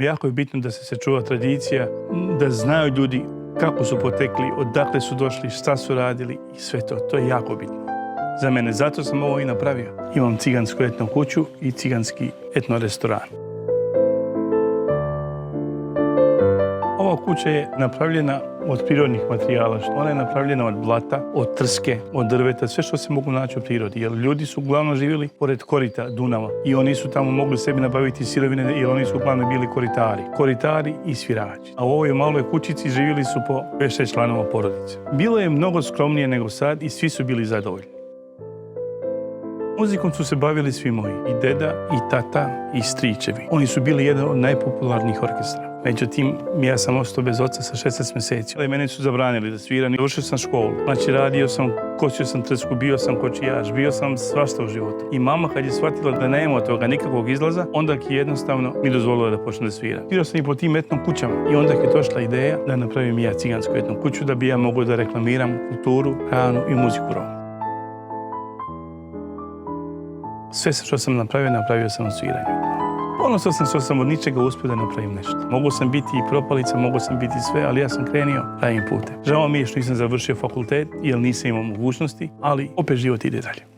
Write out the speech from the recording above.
Jako je bitno da se sačuva tradicija, da znaju ljudi kako su potekli, odakle su došli, šta su radili i sve to. To je jako bitno za mene. Zato sam ovo i napravio. Imam cigansku etno kuću i ciganski etno restoran. Ova kuća je napravljena od prirodnih materijala. Ona je napravljena od blata, od trske, od drveta, sve što se mogu naći u prirodi. Jer ljudi su uglavnom živjeli pored korita Dunava i oni su tamo mogli sebi nabaviti sirovine jer oni su uglavnom bili koritari i svirači. A u ovoj maloj kućici živjeli su po 5-6 članova porodice. Bilo je mnogo skromnije nego sad i svi su bili zadovoljni. Muzikom su se bavili svi moji, i deda, i tata, i stričevi. Oni su bili jedan od najpopularnijih orkestra. Međutim, ja sam ostao bez oca sa 16 mjeseci. Mene su zabranili da sviram. Završio sam školu. Znači, radio sam, kosio sam trsku, bio sam kočijaš, bio sam svašta u životu. I mama, kad je shvatila da nema od toga nikakvog izlaza, onda je jednostavno mi dozvolila da počnem da sviram. Svirao sam i po tim etnom kućama. I onda je došla ideja da napravim ja cigansku etnu kuću, da bi ja mogao da reklamiram kulturu, hranu i muziku Roma. Sve što sam napravio sam u sviranju. Ponosno sam što sam od ničega uspio da napravim nešto. Mogao sam biti i propalica, mogao sam biti sve, ali ja sam krenio pravim putem. Žao mi je što nisam završio fakultet, jer nisam imao mogućnosti, ali opet život ide dalje.